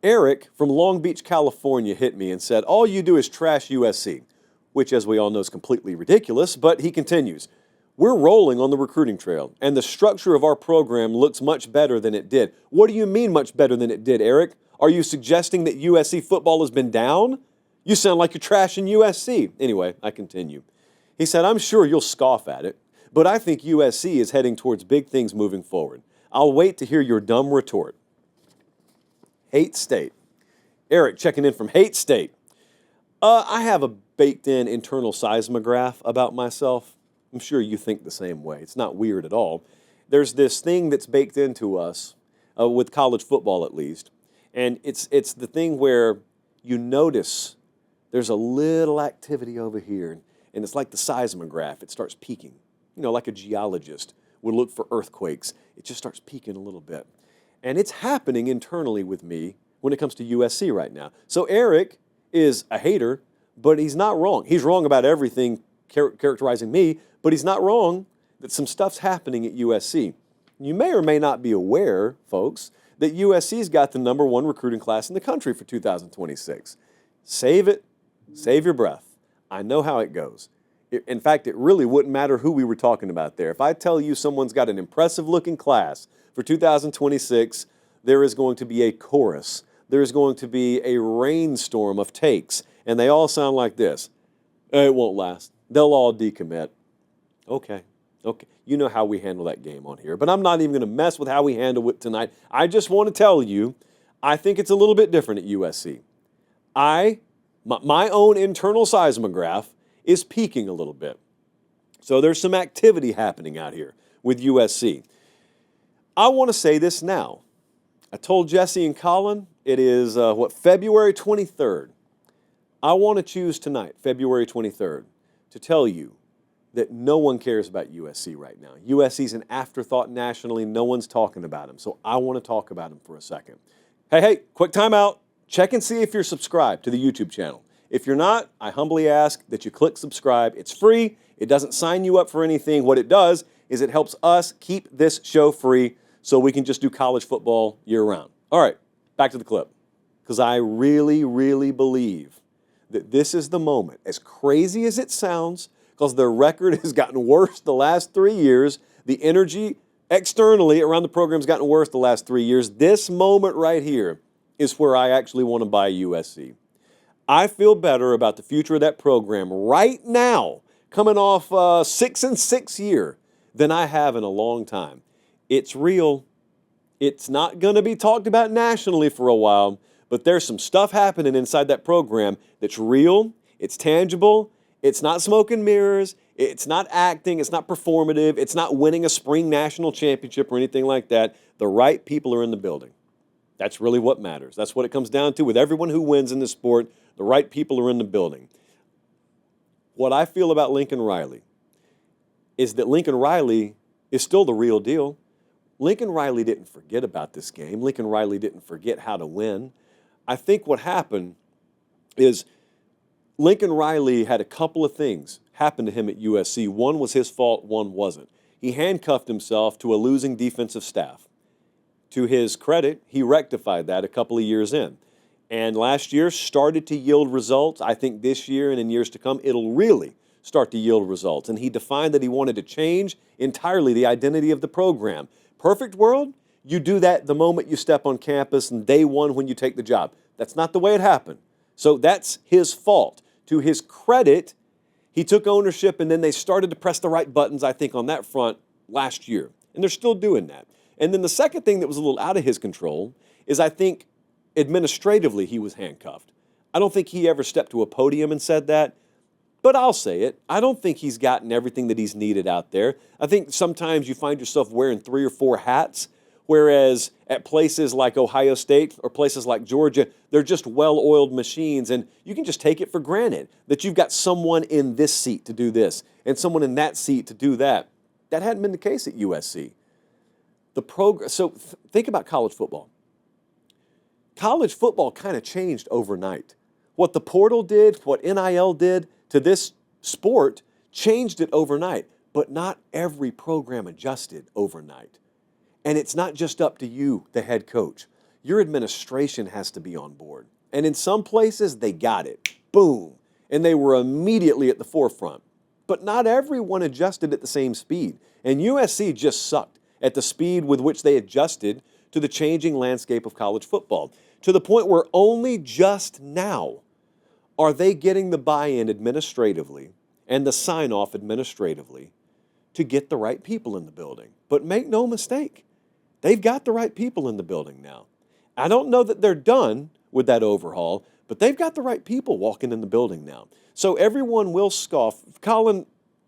Eric from Long Beach, California hit me and said, all you do is trash USC, which, as we all know, is completely ridiculous, but he continues. We're rolling on the recruiting trail, and the structure of our program looks much better than it did. What do you mean much better than it did, Eric? Are you suggesting that USC football has been down? You sound like you're trashing USC. Anyway, I continue. He said, I'm sure you'll scoff at it, but I think USC is heading towards big things moving forward. I'll wait to hear your dumb retort. Hate State. Eric checking in from Hate State. I have a baked-in internal seismograph about myself. I'm sure you think the same way. It's not weird at all. There's this thing that's baked into us, with college football at least, and it's the thing where you notice there's a little activity over here, and it's like the seismograph. It starts peaking. You know, like a geologist would look for earthquakes. It just starts peaking a little bit. And it's happening internally with me when it comes to USC right now. So Eric is a hater, but he's not wrong. He's wrong about everything characterizing me, but he's not wrong that some stuff's happening at USC. You may or may not be aware, folks, that USC's got the #1 recruiting class in the country for 2026. Save it. Save your breath. I know how it goes. In fact, it really wouldn't matter who we were talking about there. If I tell you someone's got an impressive-looking class for 2026, there is going to be a chorus. There is going to be a rainstorm of takes, and they all sound like this. It won't last. They'll all decommit. Okay. You know how we handle that game on here, but I'm not even going to mess with how we handle it tonight. I just want to tell you, I think it's a little bit different at USC. My own internal seismograph is peaking a little bit. So there's some activity happening out here with USC. I want to say this now. I told Jesse and Colin, it is, February 23rd. I want to choose tonight, February 23rd, to tell you that no one cares about USC right now. USC's an afterthought nationally. No one's talking about him. So I want to talk about him for a second. Hey, quick timeout. Check and see if you're subscribed to the YouTube channel. If you're not, I humbly ask that you click subscribe. It's free. It doesn't sign you up for anything. What it does is it helps us keep this show free so we can just do college football year-round. All right, back to the clip. Because I really, really believe that this is the moment, as crazy as it sounds, because their record has gotten worse the last 3 years. The energy externally around the program has gotten worse the last 3 years. This moment right here is where I actually want to buy USC. I feel better about the future of that program right now, coming off 6-6 year, than I have in a long time. It's real. It's not going to be talked about nationally for a while, but there's some stuff happening inside that program that's real, it's tangible, it's not smoke and mirrors, it's not acting, it's not performative, it's not winning a spring national championship or anything like that. The right people are in the building. That's really what matters. That's what it comes down to with everyone who wins in this sport. The right people are in the building. What I feel about Lincoln Riley is that Lincoln Riley is still the real deal. Lincoln Riley didn't forget about this game. Lincoln Riley didn't forget how to win. I think what happened is Lincoln Riley had a couple of things happen to him at USC. One was his fault, one wasn't. He handcuffed himself to a losing defensive staff. To his credit, he rectified that a couple of years in. And last year started to yield results. I think this year and in years to come, it'll really start to yield results. And he defined that he wanted to change entirely the identity of the program. Perfect world, you do that the moment you step on campus and day one when you take the job. That's not the way it happened. So that's his fault. To his credit, he took ownership and then they started to press the right buttons, I think, on that front last year. And they're still doing that. And then the second thing that was a little out of his control is I think administratively he was handcuffed. I don't think he ever stepped to a podium and said that, but I'll say it. I don't think he's gotten everything that he's needed out there. I think sometimes you find yourself wearing 3 or 4 hats, whereas at places like Ohio State or places like Georgia, they're just well-oiled machines, and you can just take it for granted that you've got someone in this seat to do this and someone in that seat to do that. That hadn't been the case at USC. So think about college football. College football kind of changed overnight. What the portal did, what NIL did to this sport changed it overnight, but not every program adjusted overnight. And it's not just up to you, the head coach. your administration has to be on board. And in some places, they got it. Boom. And they were immediately at the forefront. But not everyone adjusted at the same speed. And USC just sucked at the speed with which they adjusted to the changing landscape of college football, to the point where only just now are they getting the buy-in administratively and the sign-off administratively to get the right people in the building. But make no mistake, they've got the right people in the building now. I don't know that they're done with that overhaul, but they've got the right people walking in the building now. So everyone will scoff. Colin,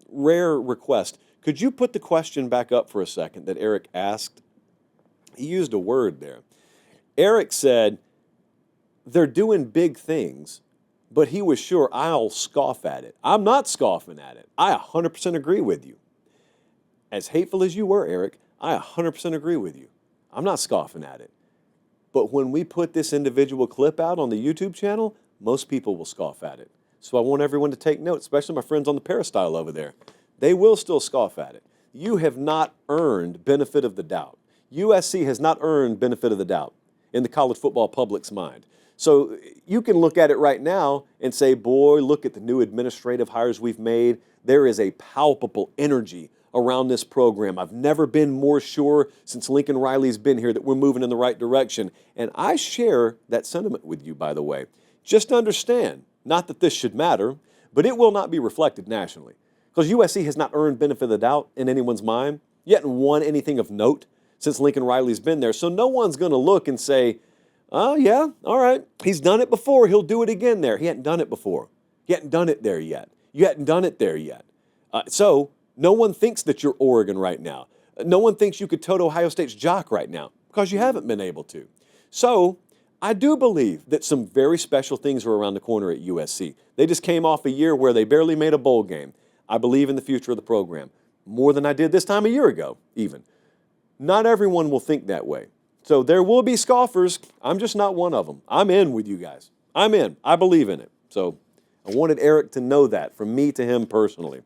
rare request. Could you put the question back up for a second that Eric asked? He used a word there. Eric said, they're doing big things, but he was sure I'll scoff at it. I'm not scoffing at it. I 100% agree with you. As hateful as you were, Eric, I 100% agree with you. I'm not scoffing at it. But when we put this individual clip out on the YouTube channel, most people will scoff at it. So I want everyone to take note, especially my friends on the peristyle over there. They will still scoff at it. You have not earned benefit of the doubt. USC has not earned benefit of the doubt in the college football public's mind. So you can look at it right now and say, boy, look at the new administrative hires we've made. There is a palpable energy around this program. I've never been more sure since Lincoln Riley's been here that we're moving in the right direction. And I share that sentiment with you, by the way. Just understand, not that this should matter, but it will not be reflected nationally. Because USC has not earned benefit of the doubt in anyone's mind, yet won anything of note since Lincoln Riley's been there. So no one's going to look and say, oh, yeah, all right, he's done it before, he'll do it again there. He hadn't done it before. He hadn't done it there yet. You hadn't done it there yet. So no one thinks that you're Oregon right now. No one thinks you could tote Ohio State's jock right now because you haven't been able to. So I do believe that some very special things are around the corner at USC. They just came off a year where they barely made a bowl game. I believe in the future of the program, more than I did this time a year ago, even. Not everyone will think that way. So there will be scoffers. I'm just not one of them. I'm in with you guys. I'm in. I believe in it. So I wanted Eric to know that from me to him personally.